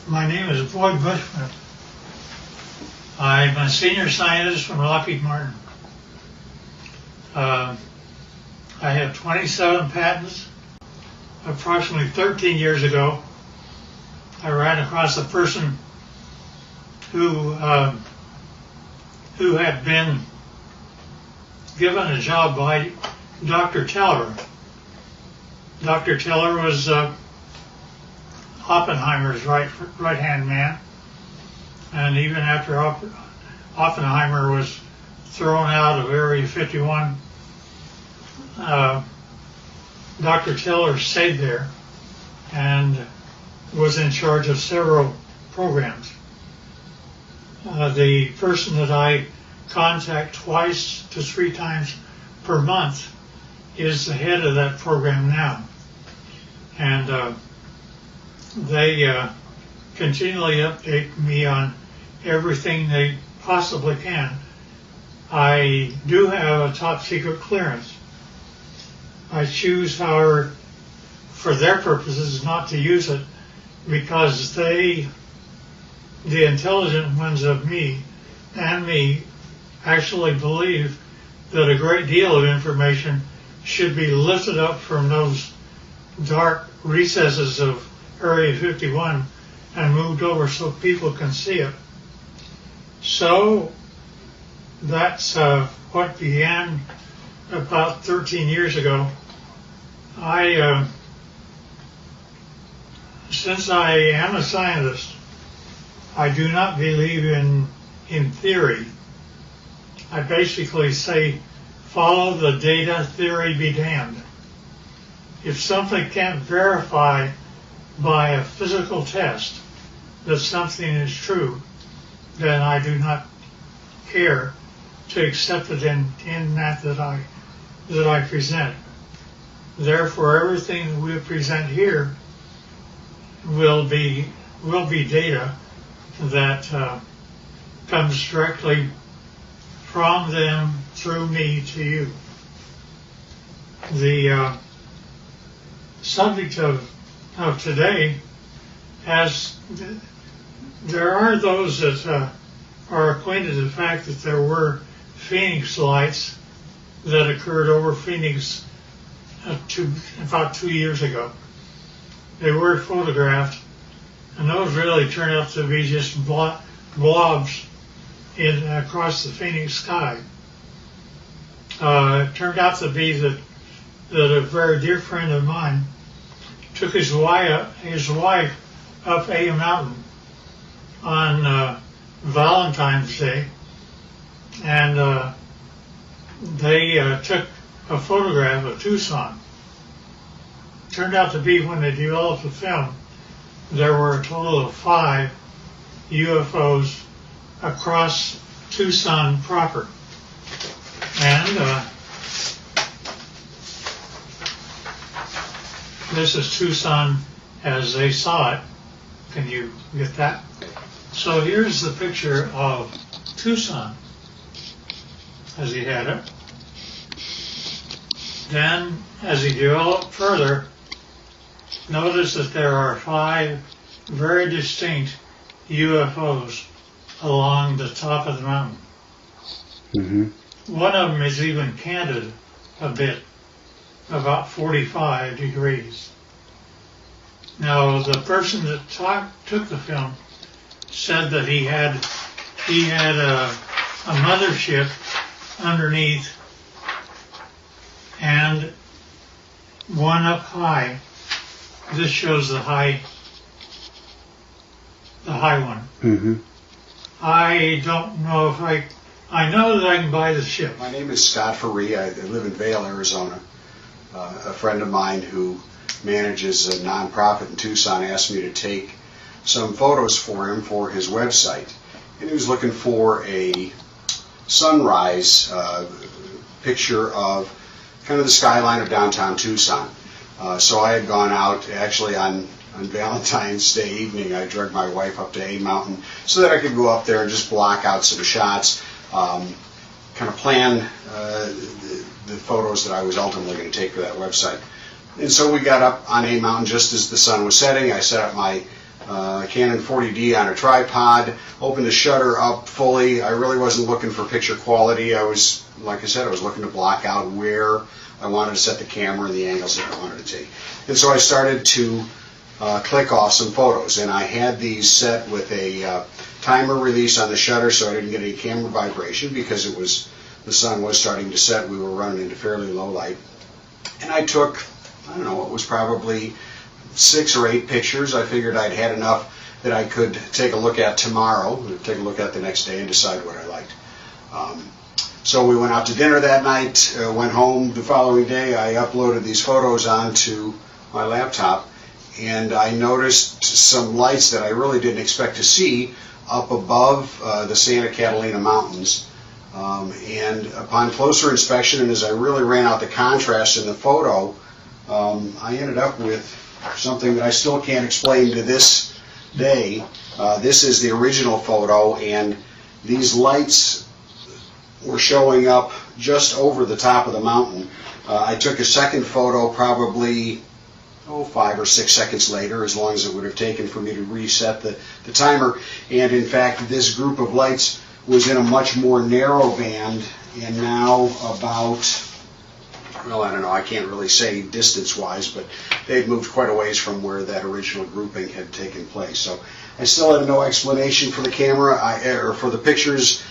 My name is Bushman. I'm a senior scientist from Lockheed Martin. I have 27 patents. Approximately 13 years ago, I ran across a person who had been given a job by Dr. Teller. Dr. Teller was Oppenheimer's right-hand man, and even after Oppenheimer was thrown out of Area 51, Dr. Teller stayed there and was in charge of several programs. The person that I contact twice to 3 times per month is the head of that program now. And they continually update me on everything they possibly can. I do have a top secret clearance. I choose, however, for their purposes, not to use it because the intelligent ones of me and me actually believe that a great deal of information should be lifted up from those dark recesses of Area 51 and moved over so people can see it. So that's what began about 13 years ago. Since I am a scientist, I do not believe in theory. I basically say, follow the data, theory be damned. If something can't verify by a physical test that something is true, then I do not care to accept it in that I present. Therefore, everything that we present here will be data that comes directly from them through me to you. The subject of today there are those that are acquainted with the fact that there were Phoenix lights that occurred over Phoenix about 2 years ago. They were photographed, and those really turned out to be just blobs across the Phoenix sky. It turned out to be that a very dear friend of mine took his wife up a mountain on Valentine's Day, and they took a photograph of Tucson. Turned out to be, when they developed the film, there were a total of 5 UFOs across Tucson proper. And this is Tucson as they saw it. Can you get that? So here's the picture of Tucson as he had it. Then, as he developed further, notice that there are 5 very distinct UFOs along the top of the mountain. Mm-hmm. One of them is even canted a bit, about 45 degrees. Now, the person that took the film said that he had a mothership underneath and one up high. This shows the high one. Mm-hmm. I don't know if I know that I can buy the ship. My name is Scott Faree. I live in Vail, Arizona. A friend of mine who manages a nonprofit in Tucson asked me to take some photos for him for his website. And he was looking for a sunrise picture of kind of the skyline of downtown Tucson. So I had gone out actually on Valentine's Day evening. I dragged my wife up to A Mountain so that I could go up there and just block out some shots, kind of plan the photos that I was ultimately going to take for that website. And so we got up on A Mountain just as the sun was setting. I set up my Canon 40D on a tripod, opened the shutter up fully. I really wasn't looking for picture quality. I was, like I said, I was looking to block out where I wanted to set the camera and the angles that I wanted to take. And so I started to click off some photos, and I had these set with a timer release on the shutter so I didn't get any camera vibration because the sun was starting to set. We were running into fairly low light. And I took, I don't know, it was probably 6 or 8 pictures. I figured I'd had enough that I could take a look at tomorrow, take a look at the next day and decide what I liked. So we went out to dinner that night, went home the following day. I uploaded these photos onto my laptop, and I noticed some lights that I really didn't expect to see up above the Santa Catalina Mountains. And upon closer inspection, and as I really ran out the contrast in the photo, I ended up with something that I still can't explain to this day. This is the original photo, and these lights were showing up just over the top of the mountain. I took a second photo probably 5 or 6 seconds later, as long as it would have taken for me to reset the timer. And in fact, this group of lights was in a much more narrow band, and now about, well, I don't know, I can't really say distance-wise, but they'd moved quite a ways from where that original grouping had taken place. So I still have no explanation for the camera, or for the pictures.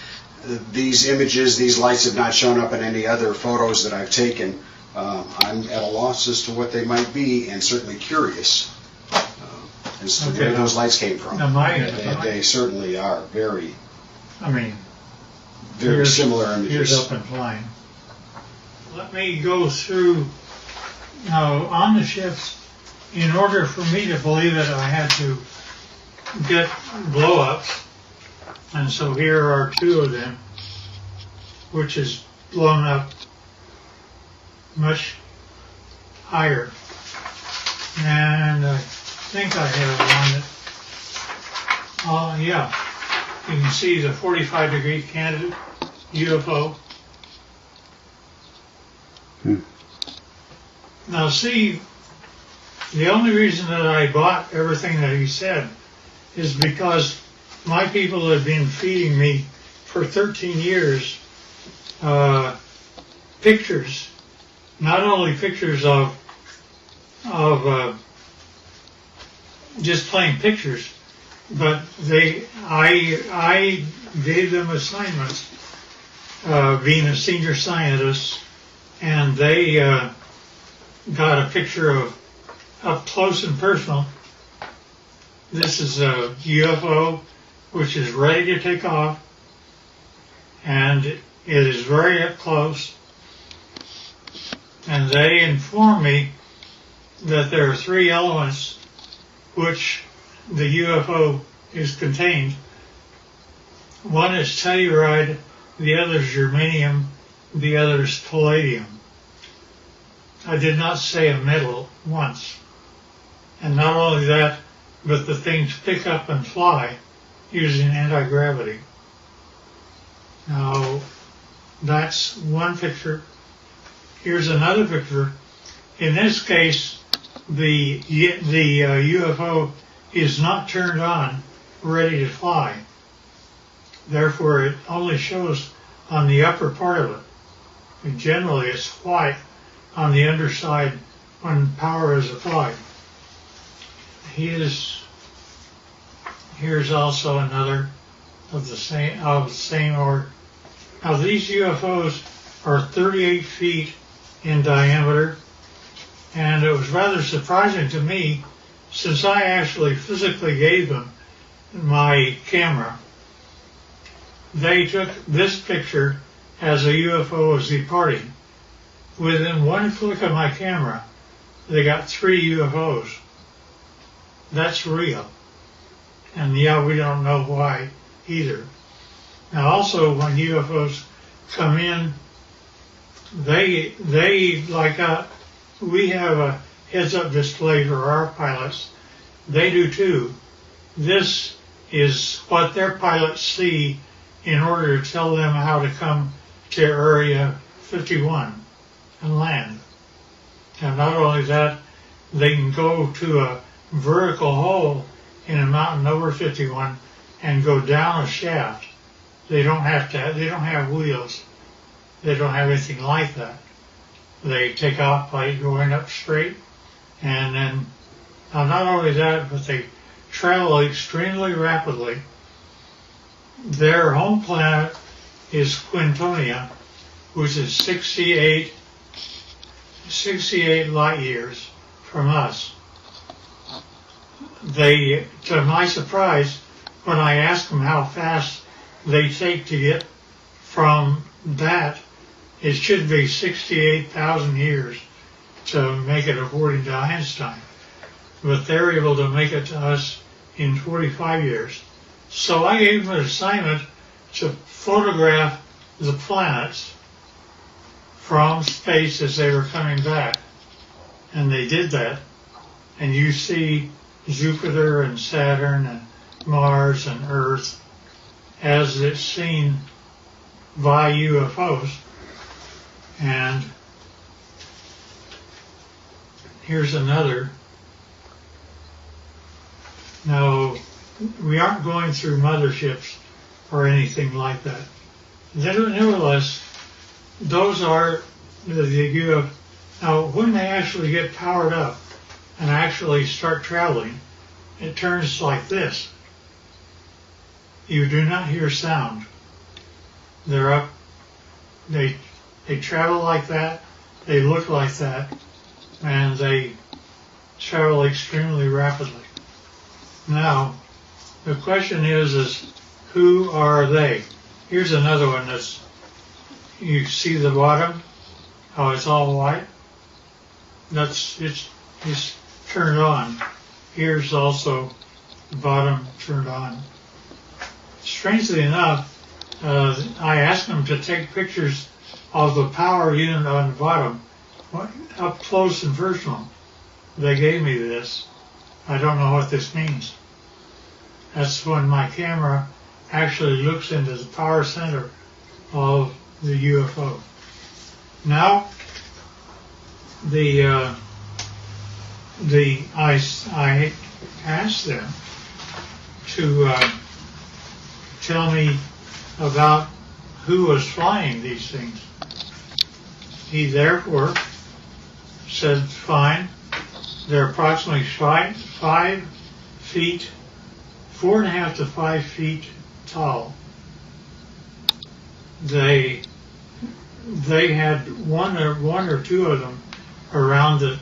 These images, these lights have not shown up in any other photos that I've taken. I'm at a loss as to what they might be, and certainly curious as to where those lights came from. They certainly are very similar images. Here's up and flying. Let me go through, now on the ships, in order for me to believe it, I had to get blow-ups. And so here are 2 of them, which is blown up much higher. And I think I have one that, yeah, you can see the 45-degree candidate UFO. Now see, the only reason that I bought everything that he said is because my people have been feeding me for 13 years pictures, not only pictures of just plain pictures, but I gave them assignments, being a senior scientist, and they got a picture of up close and personal. This is a UFO which is ready to take off, and it is very up close. And they inform me that there are 3 elements which the UFO is contained. One is telluride, the other is germanium, the other is palladium. I did not say a metal once. And not only that, but the things pick up and fly using anti-gravity. Now, that's one picture. Here's another picture. In this case, the UFO is not turned on, ready to fly. Therefore, it only shows on the upper part of it. And generally, it's white on the underside when power is applied. Here's also another of the same order. Now these UFOs are 38 feet in diameter, and it was rather surprising to me, since I actually physically gave them my camera. They took this picture as a UFO was departing. Within one flick of my camera, they got 3 UFOs. That's real. And yeah, we don't know why either. Now also, when UFOs come in, they like we have a heads-up display for our pilots. They do too. This is what their pilots see in order to tell them how to come to Area 51 and land. And not only that, they can go to a vertical hole in a mountain over 51 and go down a shaft. They don't have wheels. They don't have anything like that. They take off by going up straight, and then not only that, but they travel extremely rapidly. Their home planet is Quintumnia, which is 68 light years from us. They, to my surprise, when I asked them how fast they take to get from that, it should be 68,000 years to make it according to Einstein. But they're able to make it to us in 45 years. So I gave them an assignment to photograph the planets from space as they were coming back. And they did that. And you see Jupiter and Saturn and Mars and Earth as it's seen by UFOs. And here's another. Now, we aren't going through motherships or anything like that. Nevertheless, those are the UFOs. Now, when they actually get powered up and actually start traveling, it turns like this. You do not hear sound. They're up. They travel like that. They look like that, and they travel extremely rapidly. Now, the question is who are they? Here's another one that's, you see the bottom, how it's all white? It's turned on. Here's also the bottom turned on. Strangely enough, I asked them to take pictures of the power unit on the bottom, up close and personal. They gave me this. I don't know what this means. That's when my camera actually looks into the power center of the UFO. Now, I asked them to tell me about who was flying these things. He therefore said, fine, they're approximately 5 feet, 4.5 to 5 feet tall. They had one or two of them around it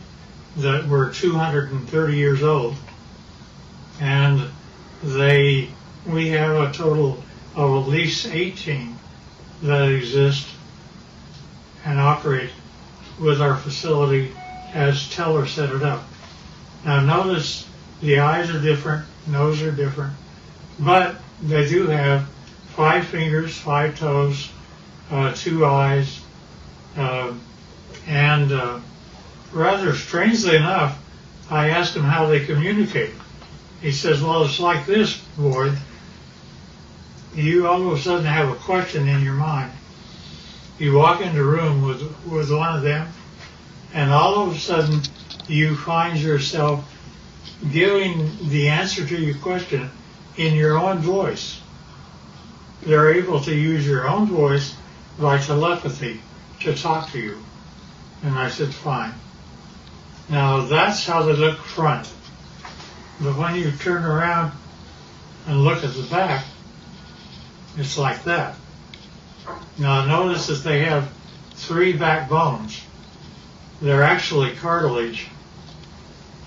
that were 230 years old, and we have a total of at least 18 that exist and operate with our facility as Teller set it up. Now notice the eyes are different, nose are different, but they do have 5 fingers, 5 toes, 2 eyes, and rather strangely enough, I asked him how they communicate. He says, well, it's like this, boy. You all of a sudden have a question in your mind. You walk into a room with one of them, and all of a sudden you find yourself giving the answer to your question in your own voice. They're able to use your own voice by telepathy to talk to you. And I said, fine. Now that's how they look front. But when you turn around and look at the back, it's like that. Now notice that they have 3 backbones. They're actually cartilage.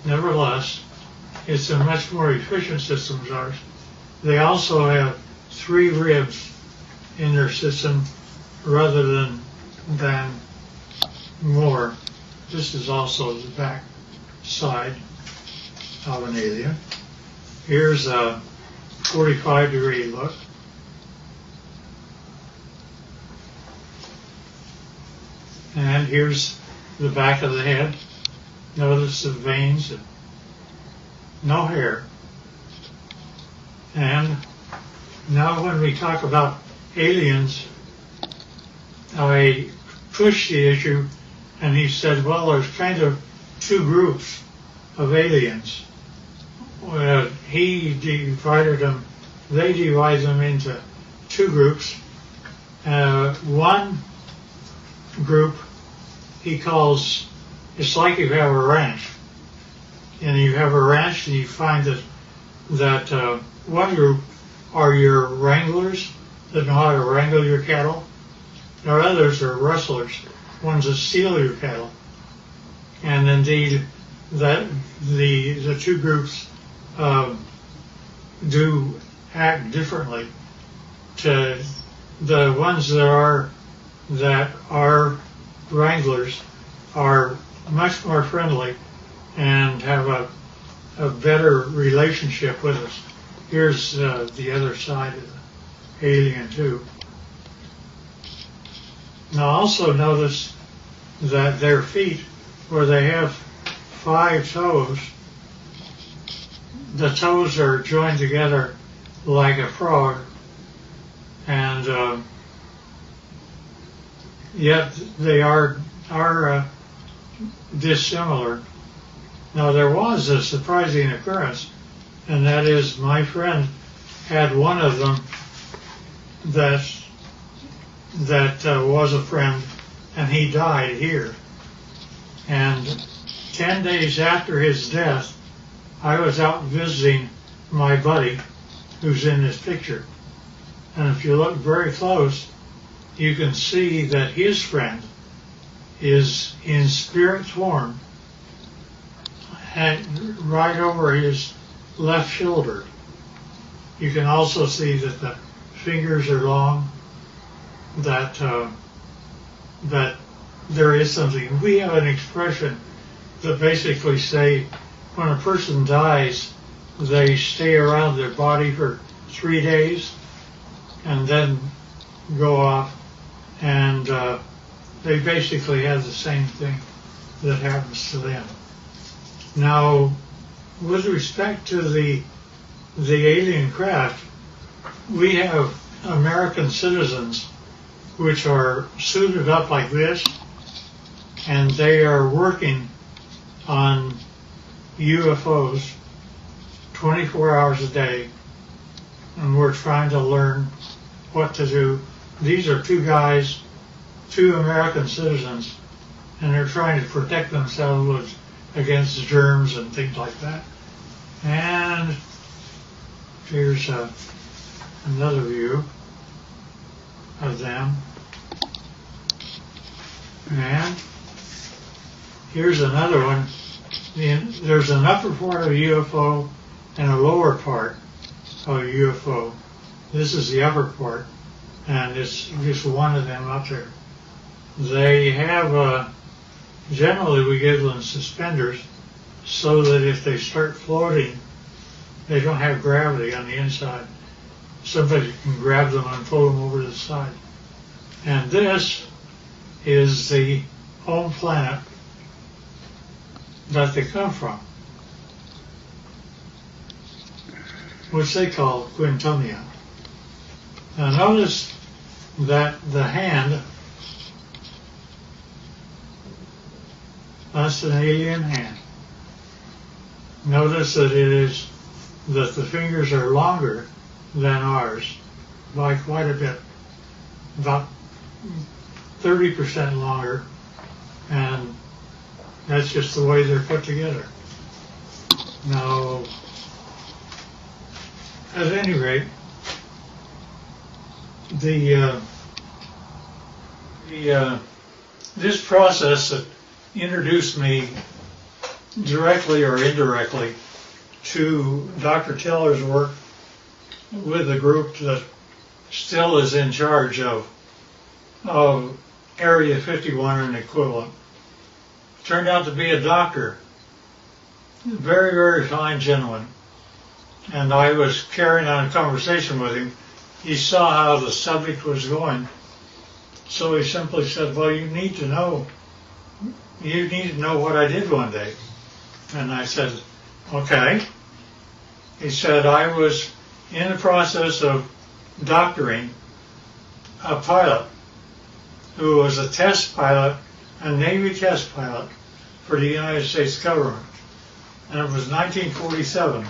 Nevertheless, it's a much more efficient system as ours. They also have 3 ribs in their system rather than more. This is also the back side of an alien. Here's a 45-degree look. And here's the back of the head. Notice the veins, and no hair. And now when we talk about aliens, I pushed the issue, and he said, well, there's kind of 2 groups of aliens. he divided them, they divide them into two groups. One group he calls, it's like you have a ranch. And you have a ranch and you find that one group are your wranglers that know how to wrangle your cattle. There are others are rustlers, ones that steal your cattle. And indeed, that the two groups do act differently. To the ones that are wranglers are much more friendly and have a better relationship with us. Here's the other side of the alien too. Now also notice that their feet, where they have 5 toes, the toes are joined together like a frog, and yet they are dissimilar. Now there was a surprising occurrence, and that is my friend had one of them that was a friend, and he died here. And 10 days after his death, I was out visiting my buddy who's in this picture. And if you look very close, you can see that his friend is in spirit form right over his left shoulder. You can also see that the fingers are long, that there is something. We have an expression that basically say when a person dies, they stay around their body for 3 days and then go off, and they basically have the same thing that happens to them. Now, with respect to the alien craft, we have American citizens which are suited up like this, and they are working on UFOs 24 hours a day, and we're trying to learn what to do. These are 2 guys, 2 American citizens, and they're trying to protect themselves against germs and things like that. And here's another view of them. And here's another one. There's an upper part of a UFO and a lower part of a UFO. This is the upper part, and it's just one of them up there. They have, generally we give them suspenders so that if they start floating, they don't have gravity on the inside. Somebody can grab them and pull them over to the side. And this is the home planet that they come from, which they call Quintumnia. Now notice that the hand, that's an alien hand. Notice that that the fingers are longer than ours by quite a bit, about 30% longer, and that's just the way they're put together. Now, at any rate, this process that introduced me directly or indirectly to Dr. Teller's work with the group that still is in charge of Area 51 and equivalent. Turned out to be a doctor, very, very fine gentleman. And I was carrying on a conversation with him. He saw how the subject was going. So he simply said, well, you need to know what I did one day. And I said, okay. He said, I was in the process of doctoring a pilot who was a test pilot, a Navy test pilot for the United States government. And it was 1947.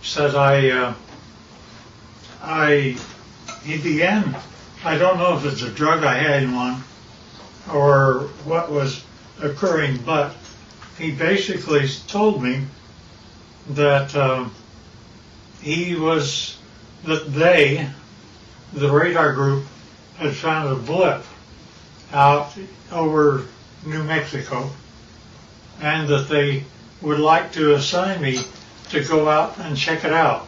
said he began, I don't know if it's a drug I had him on or what was occurring, but he basically told me that the radar group, had found a blip out over New Mexico, and that they would like to assign me to go out and check it out.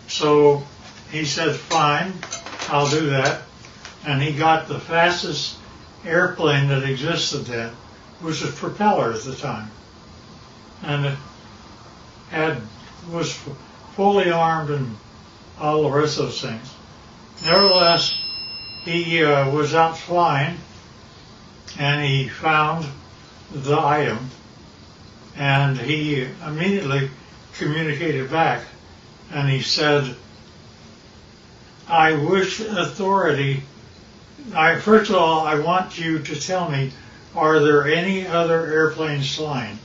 So he said, fine, I'll do that. And he got the fastest airplane that existed then, which was propeller at the time. And it was fully armed and all the rest of those things. Nevertheless, he was out flying, and he found the item, and he immediately communicated back, and he said, I wish authority, first of all, I want you to tell me, are there any other airplanes flying?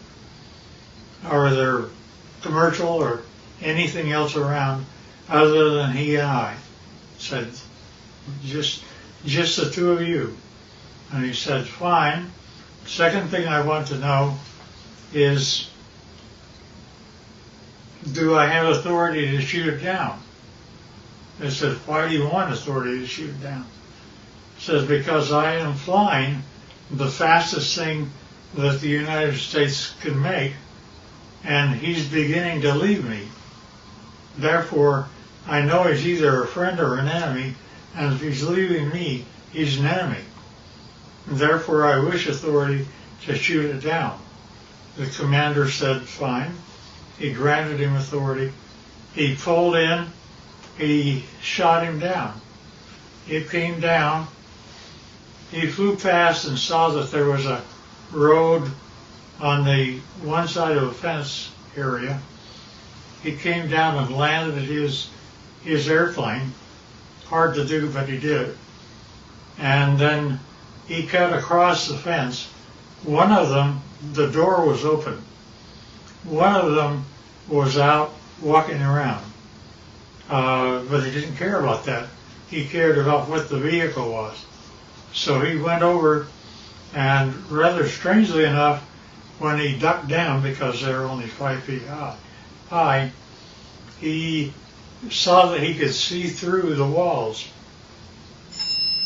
Are there commercial or anything else around other than he and I? Said, just the two of you. And he said, fine. Second thing I want to know is, do I have authority to shoot it down? I said, why do you want authority to shoot it down? He says, because I am flying the fastest thing that the United States can make, and he's beginning to leave me. Therefore, I know he's either a friend or an enemy, and if he's leaving me, he's an enemy. Therefore, I wish authority to shoot it down. The commander said, fine. He granted him authority. He pulled in. He shot him down. He came down. He flew past and saw that there was a road on the one side of a fence area. He came down and landed his airplane. Hard to do, but he did. And then he cut across the fence. One of them, the door was open. One of them was out walking around. But he didn't care about that. He cared about what the vehicle was. So he went over, and rather strangely enough, when he ducked down, because they're only 5 feet high, he saw that he could see through the walls.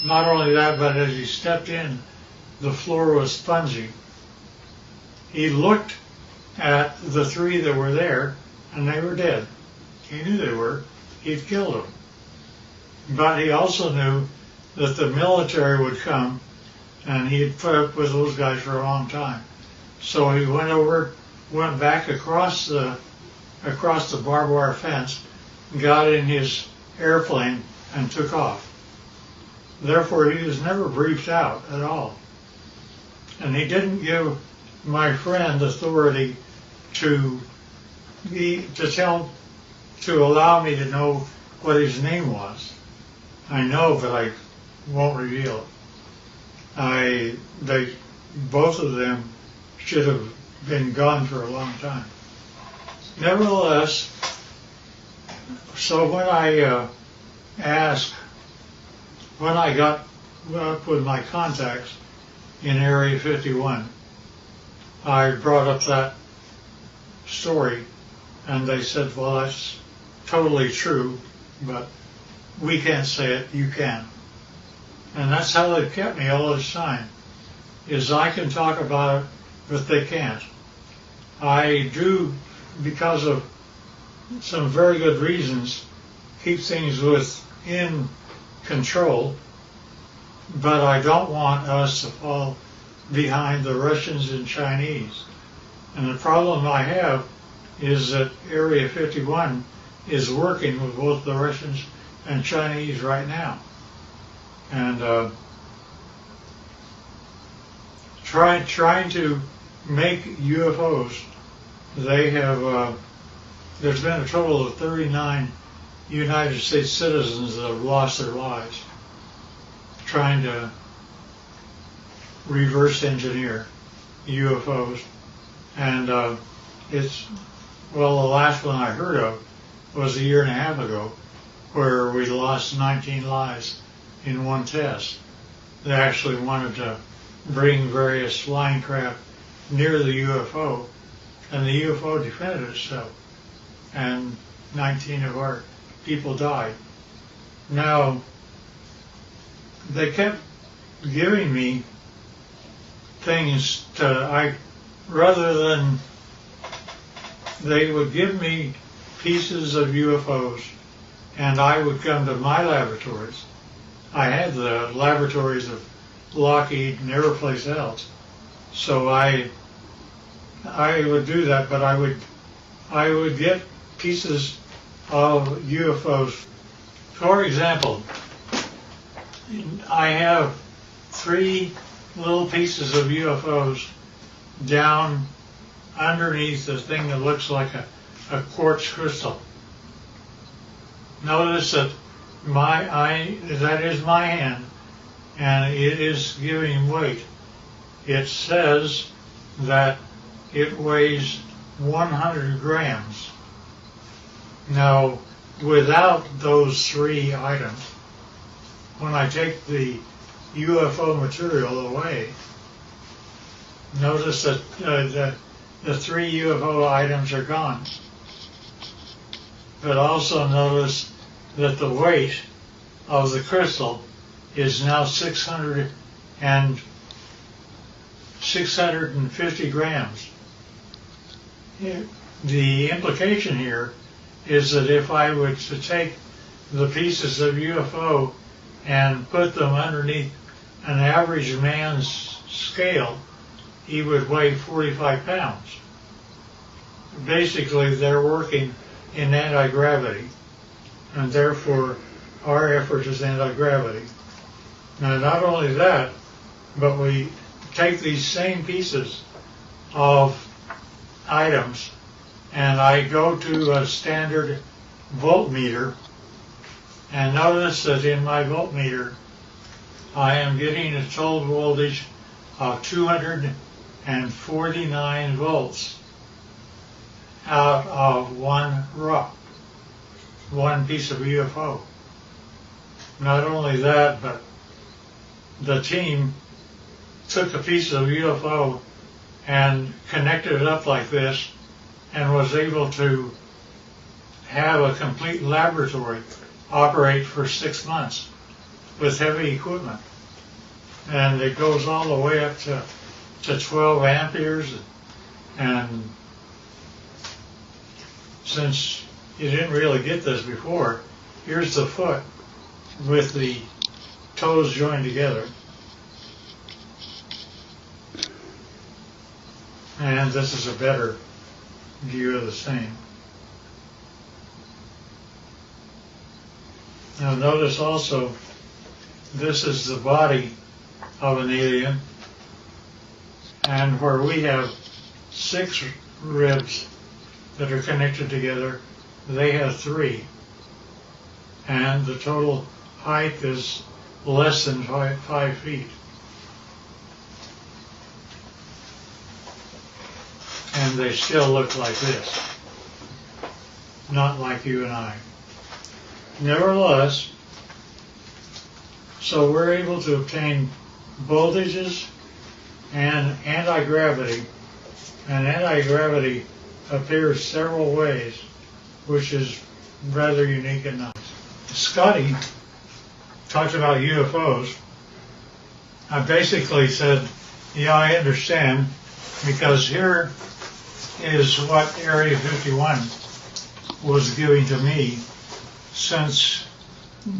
Not only that, but as he stepped in, the floor was spongy. He looked at the three that were there, and they were dead. He knew they were. He'd killed them. But he also knew that the military would come, and he had put up with those guys for a long time. So he went back across the barbed wire fence, got in his airplane, and took off. Therefore, he was never briefed out at all. And he didn't give my friend authority to allow me to know what his name was. I know, but I won't reveal it. Both of them should have been gone for a long time. Nevertheless, so when I got up with my contacts in Area 51, I brought up that story, and they said, well, that's totally true, but we can't say it, you can. And that's how they've kept me all this time, is I can talk about it, but they can't. I do, because of some very good reasons, keep things within control, but I don't want us to fall behind the Russians and Chinese. And the problem I have is that Area 51 is working with both the Russians and Chinese right now. And trying to make UFOs, they have, there's been a total of 39 United States citizens that have lost their lives trying to reverse engineer UFOs. And Well, the last one I heard of was a year and a half ago, where we lost 19 lives in one test. They actually wanted to bring various flying craft near the UFO, and the UFO defended itself, and 19 of our people died. Now, they kept giving me things rather than, they would give me pieces of UFOs, and I would come to my laboratories. I had the laboratories of Lockheed and every place else, so I would do that, but I would get pieces of UFOs. For example, I have 3 little pieces of UFOs down underneath the thing that looks like a quartz crystal. Notice that that is my hand, and it is giving weight. It says that it weighs 100 grams. Now, without those 3 items, when I take the UFO material away, notice that the 3 UFO items are gone. But also notice that the weight of the crystal is now 650 grams. The implication here is that if I were to take the pieces of UFO and put them underneath an average man's scale, he would weigh 45 pounds. Basically, they're working in anti-gravity, and therefore our effort is anti-gravity. Now, not only that, but we take these same pieces of items, and I go to a standard voltmeter, and notice that in my voltmeter I am getting a total voltage of 249 volts out of one piece of UFO. Not only that, but the team took a piece of UFO and connected it up like this and was able to have a complete laboratory operate for 6 months with heavy equipment. And it goes all the way up to 12 amperes. And since you didn't really get this before, here's the foot with the toes joined together. And this is a better view of the same. Now notice also, this is the body of an alien, and where we have 6 ribs that are connected together, they have 3. And the total height is less than 5 feet. And they still look like this, not like you and I. Nevertheless, so we're able to obtain voltages and anti-gravity, and anti-gravity appears several ways, which is rather unique and nice. Scotty talked about UFOs. I basically said, yeah, I understand, because here is what Area 51 was giving to me since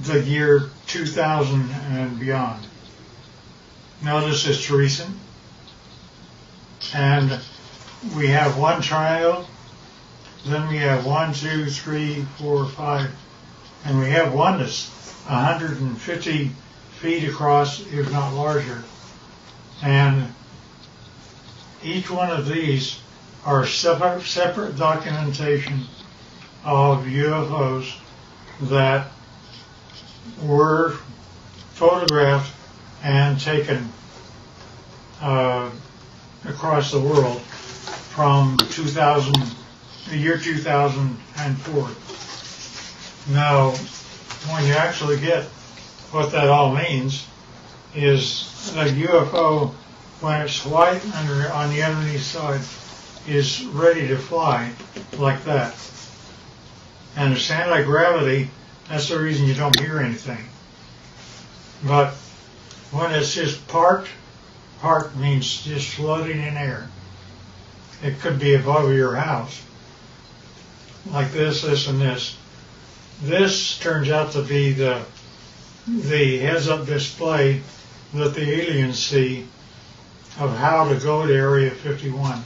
the year 2000 and beyond. Notice it's recent, and we have one triangle, then we have 1, 2, 3, 4, 5, and we have one that's 150 feet across, if not larger. And each one of these are separate documentation of UFOs that were photographed and taken across the world from 2000 the year 2004. Now, when you actually get what that all means, is a UFO, when it's white on the underneath side, is ready to fly like that. And it's anti-gravity, that's the reason you don't hear anything. But when it's just parked means just floating in air. It could be above your house, like this, and this. This turns out to be the heads-up display that the aliens see of how to go to Area 51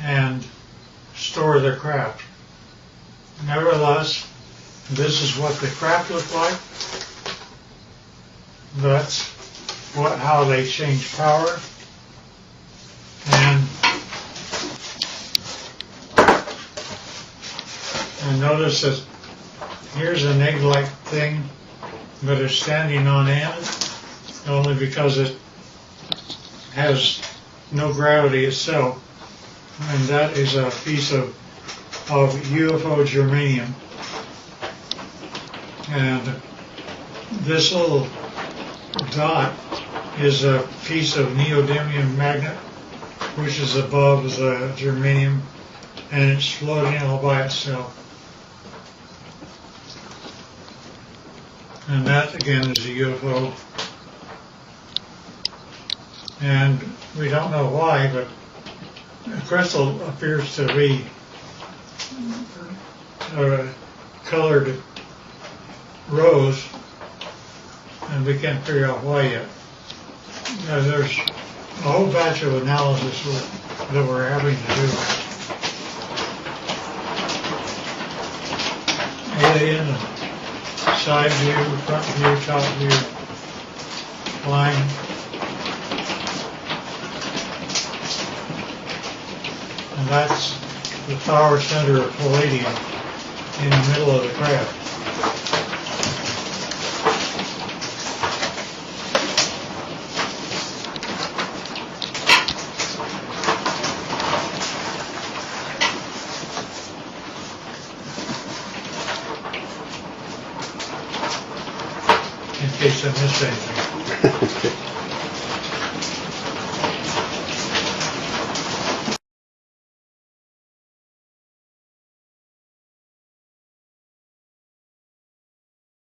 and store their craft. Nevertheless, this is what the craft look like. That's how they change power. And notice that here's an egg-like thing, but it's standing on end only because it has no gravity itself. And that is a piece of UFO germanium. And this little dot is a piece of neodymium magnet, which is above the germanium, and it's floating all by itself. And that again is a UFO. And we don't know why, but the crystal appears to be colored rose, and we can't figure out why yet. There's a whole batch of analysis that we're having to do. Alien, side view, front view, top view, line. And that's the power center of palladium in the middle of the craft. In case I missed anything.